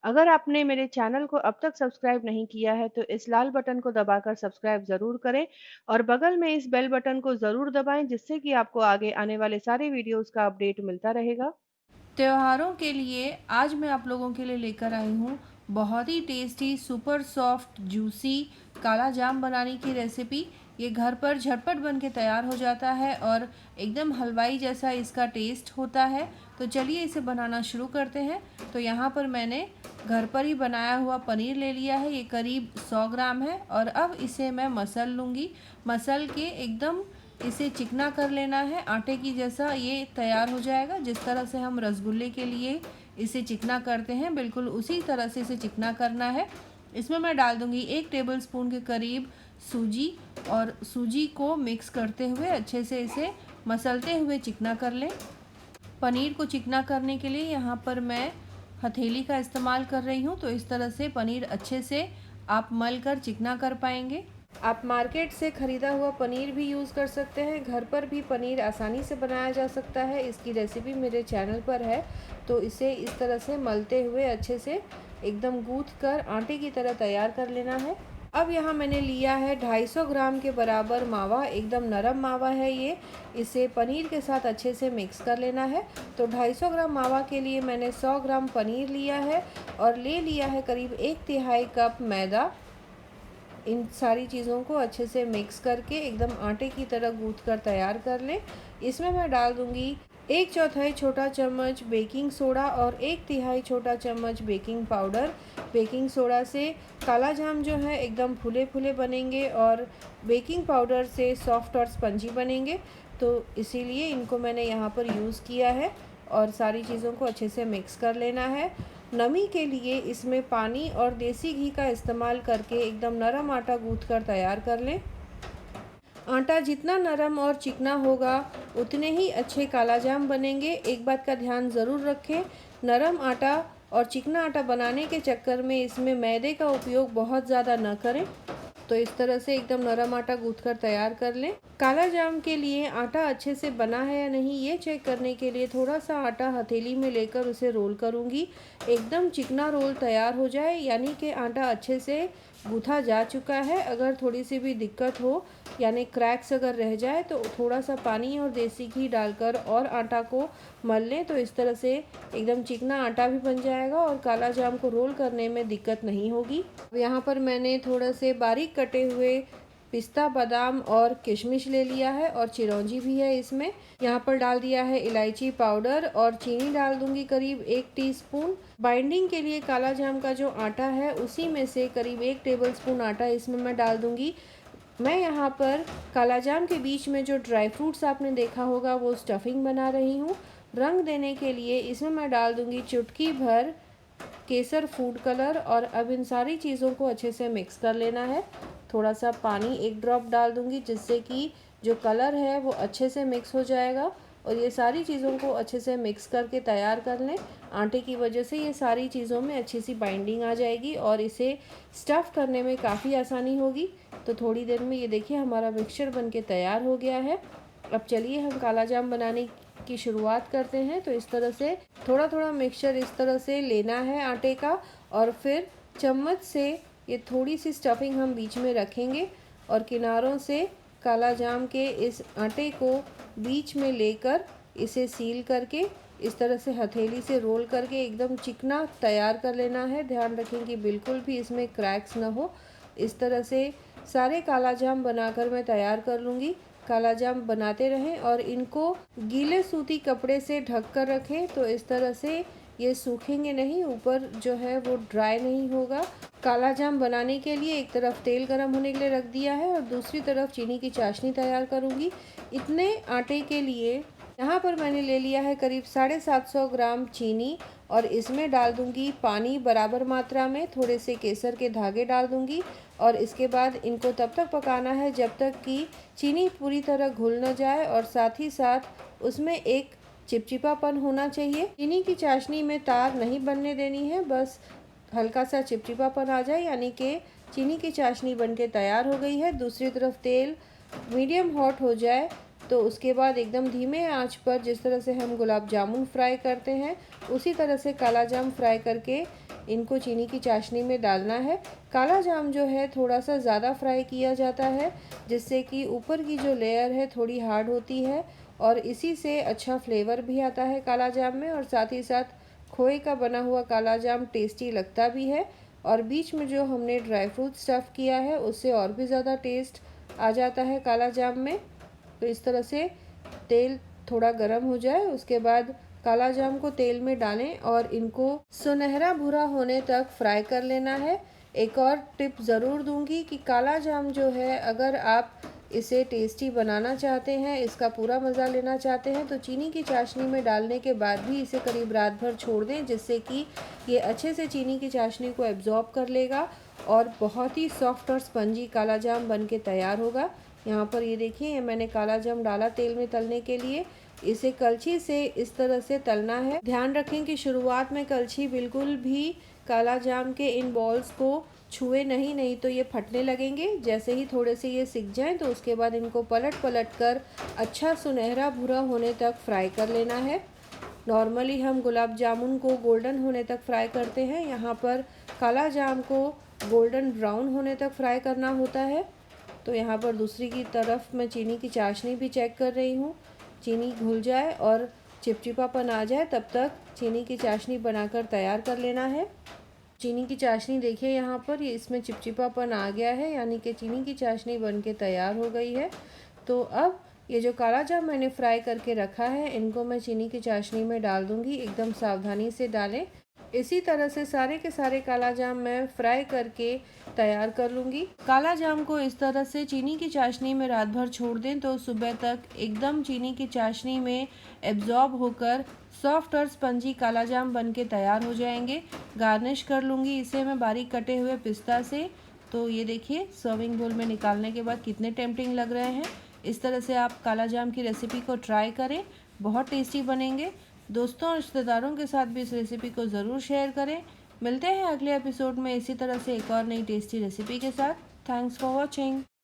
अगर आपने मेरे चैनल को अब तक सब्सक्राइब नहीं किया है तो इस लाल बटन को दबाकर सब्सक्राइब ज़रूर करें और बगल में इस बेल बटन को ज़रूर दबाएं जिससे कि आपको आगे आने वाले सारे वीडियोस का अपडेट मिलता रहेगा। त्योहारों के लिए आज मैं आप लोगों के लिए लेकर आई हूँ बहुत ही टेस्टी सुपर सॉफ्ट जूसी काला जाम बनाने की रेसिपी। ये घर पर झटपट बन के तैयार हो जाता है और एकदम हलवाई जैसा इसका टेस्ट होता है। तो चलिए इसे बनाना शुरू करते हैं। तो यहाँ पर मैंने घर पर ही बनाया हुआ पनीर ले लिया है, ये करीब 100 ग्राम है। और अब इसे मैं मसल लूँगी। मसल के एकदम इसे चिकना कर लेना है, आटे की जैसा ये तैयार हो जाएगा। जिस तरह से हम रसगुल्ले के लिए इसे चिकना करते हैं, बिल्कुल उसी तरह से इसे चिकना करना है। इसमें मैं डाल दूंगी 1 टेबलस्पून के करीब सूजी और सूजी को मिक्स करते हुए अच्छे से इसे मसलते हुए चिकना कर लें। पनीर को चिकना करने के लिए यहाँ पर मैं हथेली का इस्तेमाल कर रही हूँ। तो इस तरह से पनीर अच्छे से आप मल कर चिकना कर पाएंगे। आप मार्केट से ख़रीदा हुआ पनीर भी यूज़ कर सकते हैं। घर पर भी पनीर आसानी से बनाया जा सकता है। इसकी रेसिपी मेरे चैनल पर है। तो इसे इस तरह से मलते हुए अच्छे से एकदम गूँथ कर आटे की तरह तैयार कर लेना है। अब यहाँ मैंने लिया है 250 ग्राम के बराबर मावा, एकदम नरम मावा है ये। इसे पनीर के साथ अच्छे से मिक्स कर लेना है। तो 250 ग्राम मावा के लिए मैंने 100 ग्राम पनीर लिया है और ले लिया है करीब 1/3 कप मैदा। इन सारी चीज़ों को अच्छे से मिक्स करके एकदम आटे की तरह गूँथ कर तैयार कर लें। इसमें मैं डाल दूँगी 1/4 छोटा चम्मच बेकिंग सोडा और 1/3 छोटा चम्मच बेकिंग पाउडर। बेकिंग सोडा से काला जाम जो है एकदम फूले फूले बनेंगे और बेकिंग पाउडर से सॉफ्ट और स्पंजी बनेंगे। तो इसीलिए इनको मैंने यहाँ पर यूज़ किया है और सारी चीज़ों को अच्छे से मिक्स कर लेना है। नमी के लिए इसमें पानी और देसी घी का इस्तेमाल करके एकदम नरम आटा गूँथ कर तैयार कर लें। आटा जितना नरम और चिकना होगा उतने ही अच्छे काला जाम बनेंगे। एक बात का ध्यान ज़रूर रखें, नरम आटा और चिकना आटा बनाने के चक्कर में इसमें मैदे का उपयोग बहुत ज़्यादा न करें। तो इस तरह से एकदम नरम आटा गूँथ कर तैयार कर लें। काला जाम के लिए आटा अच्छे से बना है या नहीं ये चेक करने के लिए थोड़ा सा आटा हथेली में लेकर उसे रोल करूँगी। एकदम चिकना रोल तैयार हो जाए यानी कि आटा अच्छे से गूँथा जा चुका है। अगर थोड़ी सी भी दिक्कत हो यानी क्रैक्स अगर रह जाए तो थोड़ा सा पानी और देसी घी डालकर और आटा को मल लें। तो इस तरह से एकदम चिकना आटा भी बन जाएगा और काला जाम को रोल करने में दिक्कत नहीं होगी। यहाँ पर मैंने थोड़ा से बारीक कटे हुए पिस्ता बादाम और किशमिश ले लिया है और चिरौंजी भी है इसमें। यहाँ पर डाल दिया है इलायची पाउडर और चीनी डाल दूंगी करीब 1 टीस्पून। बाइंडिंग के लिए काला जाम का जो आटा है उसी में से करीब 1 टेबलस्पून आटा इसमें मैं डाल दूंगी। मैं यहाँ पर काला जाम के बीच में जो ड्राई फ्रूट्स आपने देखा होगा वो स्टफिंग बना रही हूँ। रंग देने के लिए इसमें मैं डाल दूंगी चुटकी भर केसर फूड कलर। और अब इन सारी चीज़ों को अच्छे से मिक्स कर लेना है। थोड़ा सा पानी 1 ड्रॉप डाल दूंगी जिससे कि जो कलर है वो अच्छे से मिक्स हो जाएगा। और ये सारी चीज़ों को अच्छे से मिक्स करके तैयार कर लें। आटे की वजह से ये सारी चीज़ों में अच्छी सी बाइंडिंग आ जाएगी और इसे स्टफ़ करने में काफ़ी आसानी होगी। तो थोड़ी देर में ये देखिए हमारा मिक्सचर बन के तैयार हो गया है। अब चलिए हम काला जाम बनाने की शुरुआत करते हैं। तो इस तरह से थोड़ा थोड़ा मिक्सचर इस तरह से लेना है आटे का और फिर चम्मच से ये थोड़ी सी स्टफिंग हम बीच में रखेंगे और किनारों से काला जाम के इस आटे को बीच में लेकर इसे सील करके इस तरह से हथेली से रोल करके एकदम चिकना तैयार कर लेना है। ध्यान रखें कि बिल्कुल भी इसमें क्रैक्स ना हो। इस तरह से सारे काला जाम बनाकर मैं तैयार कर लूँगी। काला जाम बनाते रहें और इनको गीले सूती कपड़े से ढक कर रखें। तो इस तरह से ये सूखेंगे नहीं, ऊपर जो है वो ड्राई नहीं होगा। काला जाम बनाने के लिए एक तरफ तेल गरम होने के लिए रख दिया है और दूसरी तरफ चीनी की चाशनी तैयार करूँगी। इतने आटे के लिए यहाँ पर मैंने ले लिया है करीब 750 ग्राम चीनी और इसमें डाल दूँगी पानी बराबर मात्रा में। थोड़े से केसर के धागे डाल दूँगी और इसके बाद इनको तब तक पकाना है जब तक कि चीनी पूरी तरह घुल न जाए और साथ ही साथ उसमें एक चिपचिपापन होना चाहिए। चीनी की चाशनी में तार नहीं बनने देनी है, बस हल्का सा चिपचिपापन आ जाए यानी कि चीनी की चाशनी बनके तैयार हो गई है। दूसरी तरफ तेल मीडियम हॉट हो जाए तो उसके बाद एकदम धीमे आंच पर जिस तरह से हम गुलाब जामुन फ्राई करते हैं उसी तरह से काला जाम फ्राई करके इनको चीनी की चाशनी में डालना है। काला जाम जो है थोड़ा सा ज़्यादा फ्राई किया जाता है, जिससे कि ऊपर की जो लेयर है थोड़ी हार्ड होती है और इसी से अच्छा फ्लेवर भी आता है काला जाम में, और साथ ही साथ खोए का बना हुआ काला जाम टेस्टी लगता भी है। और बीच में जो हमने ड्राई फ्रूट स्टफ़ किया है उससे और भी ज़्यादा टेस्ट आ जाता है काला जाम में। तो इस तरह से तेल थोड़ा गर्म हो जाए उसके बाद काला जाम को तेल में डालें और इनको सुनहरा भूरा होने तक फ्राई कर लेना है। एक और टिप ज़रूर दूंगी कि काला जाम जो है अगर आप इसे टेस्टी बनाना चाहते हैं, इसका पूरा मज़ा लेना चाहते हैं, तो चीनी की चाशनी में डालने के बाद भी इसे करीब रात भर छोड़ दें, जिससे कि ये अच्छे से चीनी की चाशनी को एब्जॉर्ब कर लेगा और बहुत ही सॉफ्ट और स्पंजी काला जाम बन के तैयार होगा। यहाँ पर ये देखिए, ये मैंने काला जाम डाला तेल में तलने के लिए। इसे कलछी से इस तरह से तलना है। ध्यान रखें कि शुरुआत में कलछी बिल्कुल भी काला जाम के इन बॉल्स को छुए नहीं तो ये फटने लगेंगे। जैसे ही थोड़े से ये सिक जाएं तो उसके बाद इनको पलट पलट कर अच्छा सुनहरा भूरा होने तक फ्राई कर लेना है। नॉर्मली हम गुलाब जामुन को गोल्डन होने तक फ्राई करते हैं, यहाँ पर काला जाम को गोल्डन ब्राउन होने तक फ्राई करना होता है। तो यहाँ पर दूसरी की तरफ मैं चीनी की चाशनी भी चेक कर रही हूँ। चीनी घुल जाए और चिपचिपापन आ जाए तब तक चीनी की चाशनी बनाकर तैयार कर लेना है। चीनी की चाशनी देखिए यहाँ पर ये इसमें चिपचिपापन आ गया है, यानी कि चीनी की चाशनी बनके तैयार हो गई है। तो अब ये जो काला जाम मैंने फ्राई करके रखा है इनको मैं चीनी की चाशनी में डाल दूँगी। एकदम सावधानी से डालें। इसी तरह से सारे के सारे काला जाम मैं फ्राई करके तैयार कर लूँगी। काला जाम को इस तरह से चीनी की चाशनी में रात भर छोड़ दें तो सुबह तक एकदम चीनी की चाशनी में एब्जॉर्ब होकर सॉफ्ट और स्पंजी काला जाम बन के तैयार हो जाएंगे। गार्निश कर लूँगी इसे मैं बारीक कटे हुए पिस्ता से। तो ये देखिए, सर्विंग बोल में निकालने के बाद कितने टेम्पटिंग लग रहे हैं। इस तरह से आप काला जाम की रेसिपी को ट्राई करें, बहुत टेस्टी बनेंगे। दोस्तों और रिश्तेदारों के साथ भी इस रेसिपी को ज़रूर शेयर करें। मिलते हैं अगले एपिसोड में इसी तरह से एक और नई टेस्टी रेसिपी के साथ। Thanks for watching.